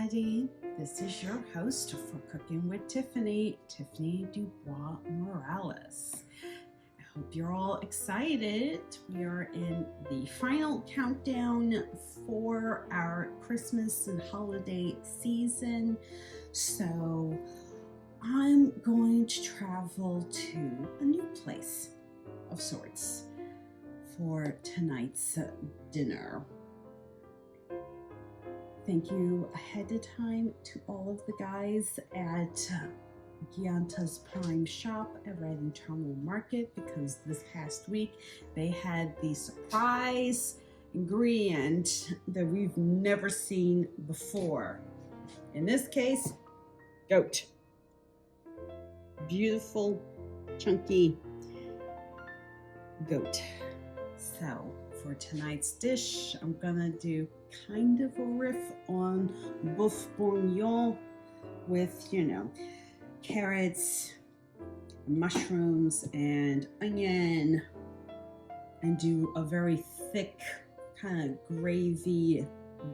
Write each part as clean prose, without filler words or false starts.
everybody. This is your host for Cooking with Tiffany, Tiffany DuBois-Morales. I hope you're all excited. We are in the final countdown for our Christmas and holiday season. So I'm going to travel to a new place of sorts for tonight's dinner. Thank you ahead of time to all of the guys at Gianta's Prime Shop at Reading Terminal Market, because this past week they had the surprise ingredient that we've never seen before. In this case, goat. Beautiful, chunky goat. So for tonight's dish, I'm gonna do kind of a riff on boeuf bourguignon with, carrots, mushrooms, and onion, and do a very thick kind of gravy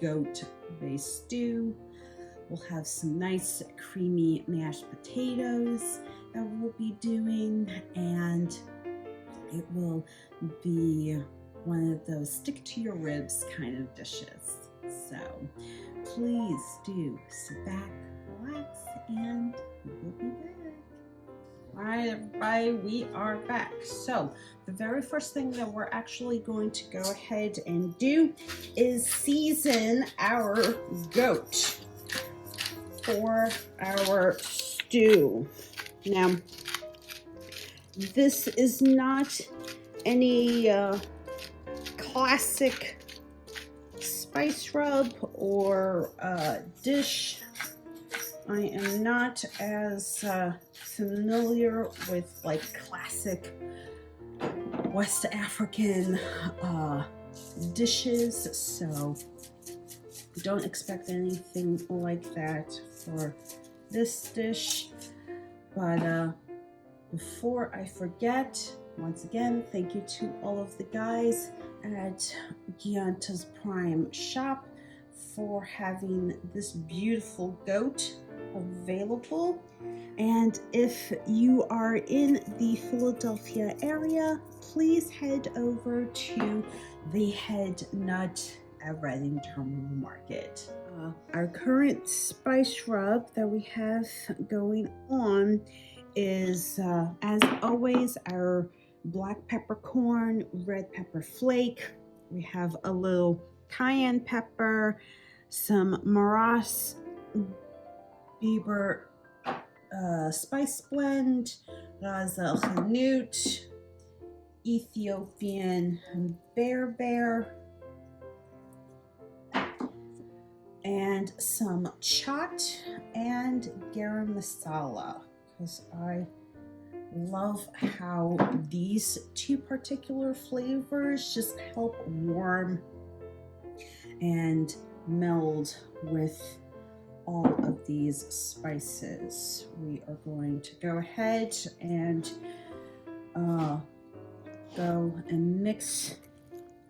goat-based stew. We'll have some nice creamy mashed potatoes that we'll be doing, and it will be one of those stick to your ribs kind of dishes. So please do sit back, relax, and we will be back. All right, everybody, we are back. So the very first thing that we're actually going to go ahead and do is season our goat for our stew. Now, this is not any classic spice rub or dish. I am not as familiar with like classic West African dishes, so don't expect anything like that for this dish. But before I forget, once again, thank you to all of the guys at Gianta's Prime Shop for having this beautiful goat available. And if you are in the Philadelphia area, please head over to the Head Nut at Reading Terminal Market. Our current spice rub that we have going on is, as always, our black peppercorn, red pepper flake. We have a little cayenne pepper, some Maras Bieber spice blend, Ras El Hanout, Ethiopian bear, and some chaat and garam masala, because I love how these two particular flavors just help warm and meld with all of these spices. We are going to go ahead and go and mix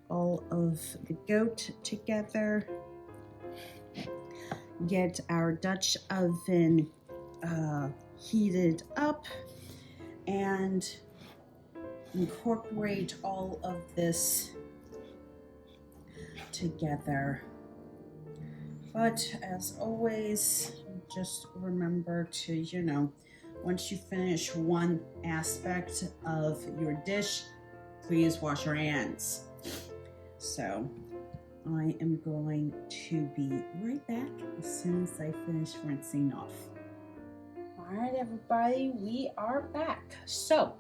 all of the goat together. Get our Dutch oven heated up and incorporate all of this together. But as always, just remember to, once you finish one aspect of your dish, please wash your hands. So I am going to be right back as soon as I finish rinsing off. All right, everybody, we are back. So,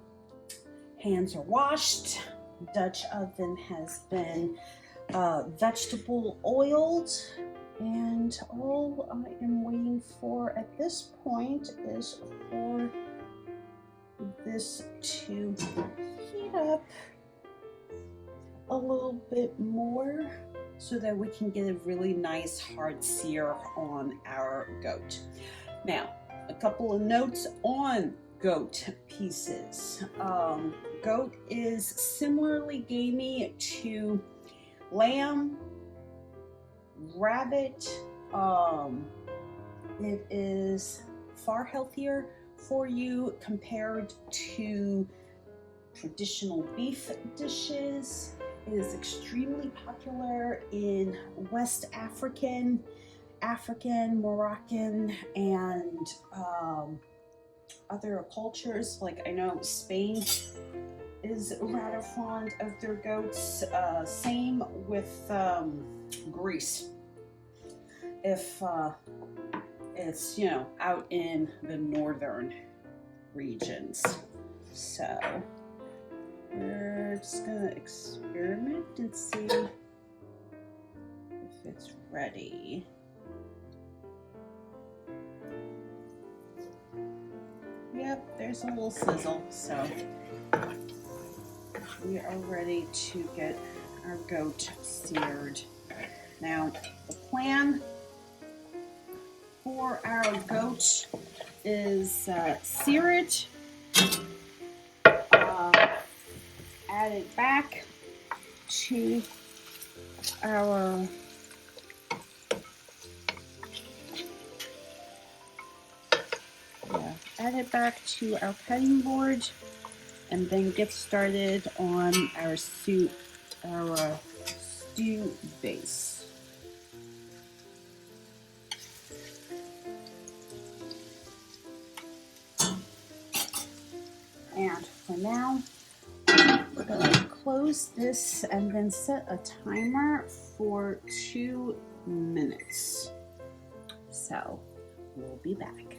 hands are washed. Dutch oven has been vegetable oiled, and all I am waiting for at this point is for this to heat up a little bit more so that we can get a really nice hard sear on our goat. Now, a couple of notes on goat pieces. Goat is similarly gamey to lamb, rabbit, It is far healthier for you compared to traditional beef dishes. It is extremely popular in West African, Moroccan, and other cultures. Like I know Spain is rather fond of their goats. Same with Greece. If it's, you know, out in the northern regions. So we're just gonna experiment and see if it's ready. Yep, there's a little sizzle, so we are ready to get our goat seared. Now, the plan for our goat is sear it, add it back to our cutting board, and then get started on our stew base. And for now, we're going to close this and then set a timer for 2 minutes. So we'll be back.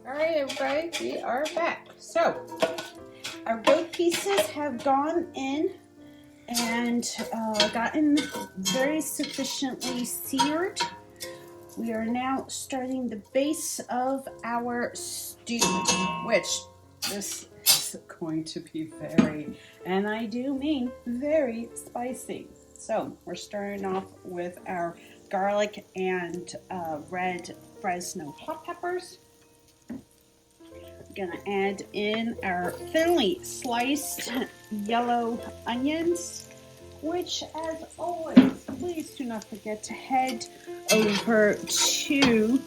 All right, everybody, we are back. So our goat pieces have gone in and gotten very sufficiently seared. We are now starting the base of our stew, which this is going to be very, and I do mean very, spicy. So we're starting off with our garlic and red Fresno hot peppers. We're gonna add in our thinly sliced yellow onions, which, as always, please do not forget to head over to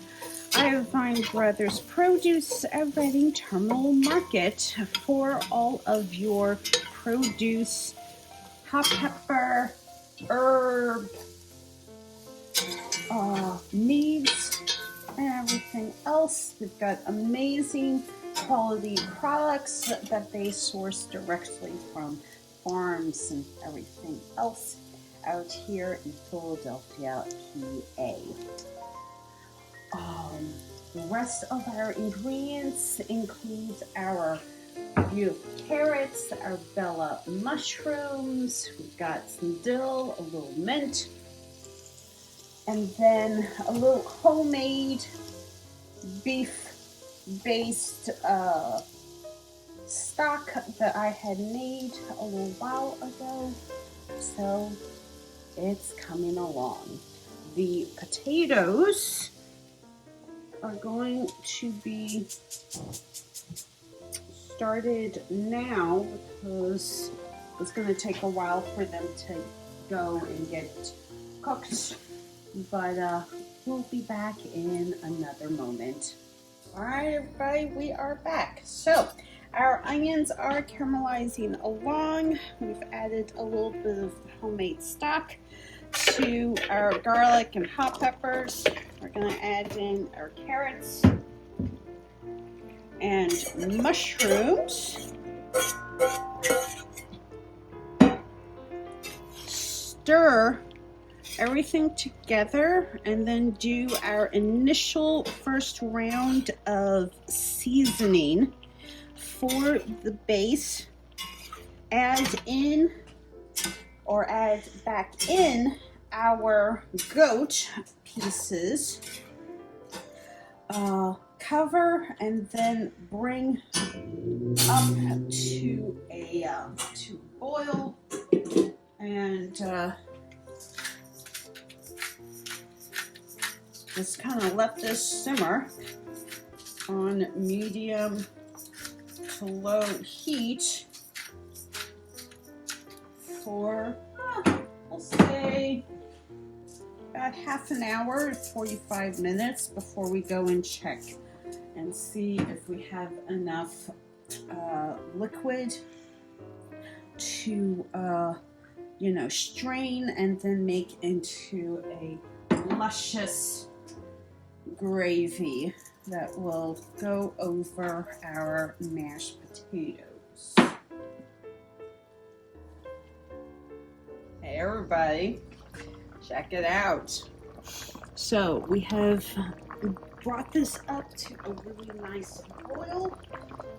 Irvine Brothers Produce at Reading Terminal Market for all of your produce, hot pepper, herb needs, and everything else. They've got amazing quality products that they source directly from farms and everything else out here in Philadelphia, PA. The rest of our ingredients include our beautiful carrots, our Bella mushrooms, we've got some dill, a little mint, and then a little homemade beef-based stock that I had made a little while ago. So it's coming along. The potatoes are going to be started now because it's going to take a while for them to go and get cooked, but we'll be back in another moment. All right, everybody, we are back. So our onions are caramelizing along. We've added a little bit of homemade stock to our garlic and hot peppers. We're going to add in our carrots and mushrooms. Stir everything together and then do our initial first round of seasoning for the base. Add back in our goat pieces, cover, and then bring up to a boil, and just kind of let this simmer on medium to low heat for, we'll say, about half an hour, 45 minutes before we go and check and see if we have enough liquid to strain and then make into a luscious gravy that will go over our mashed potatoes. Hey everybody, check it out. So we have brought this up to a really nice boil,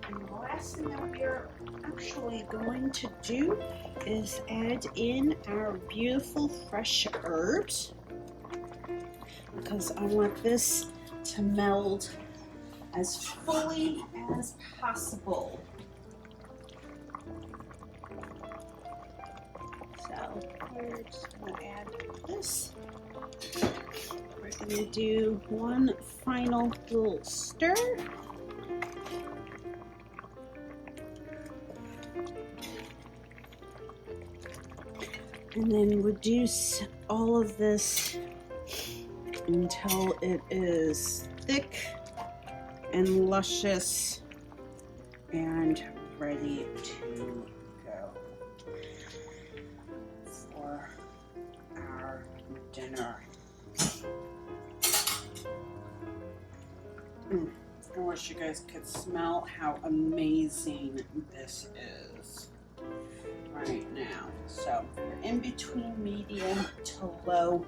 and the last thing that we're actually going to do is add in our beautiful fresh herbs, because I want this to meld as fully as possible. So we're just going to add this. We're going to do one final little stir. And then reduce all of this until it is thick and luscious and ready to go for our dinner. I wish you guys could smell how amazing this is right now. So we're in between medium to low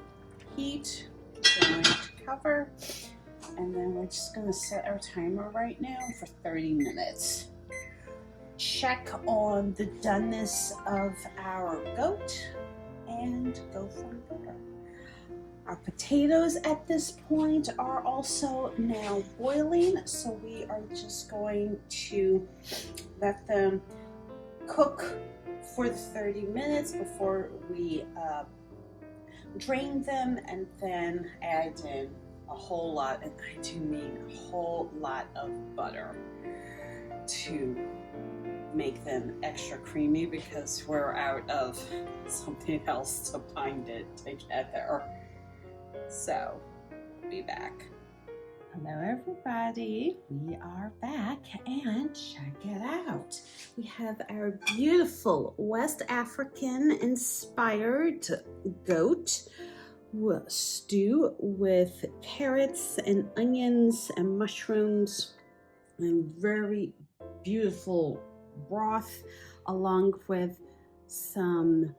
heat. We're going to cover, and then we're just going to set our timer right now for 30 minutes. Check on the doneness of our goat and go from there. Our potatoes at this point are also now boiling, so we are just going to let them cook for the 30 minutes before we drain them, and then add in a whole lot, and I do mean a whole lot of butter to make them extra creamy, because we're out of something else to bind it together. So, be back. Hello everybody, we are back, and check it out. We have our beautiful West African inspired goat stew with carrots and onions and mushrooms and very beautiful broth, along with some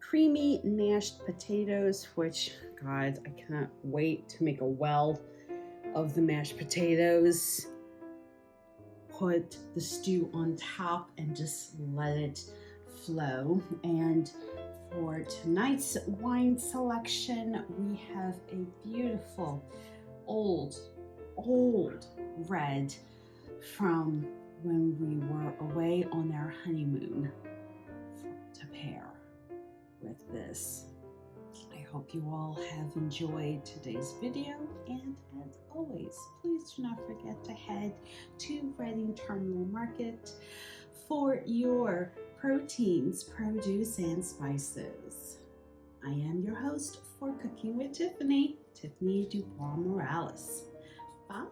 creamy mashed potatoes, which, God, I cannot wait to make a well of the mashed potatoes. Put the stew on top and just let it flow. And for tonight's wine selection, we have a beautiful old red from when we were away on our honeymoon to pair with this. I hope you all have enjoyed today's video, and as always, please do not forget to head to Reading Terminal Market for your proteins, produce, and spices. I am your host for Cooking with Tiffany, Tiffany DuBois-Morales. Bye!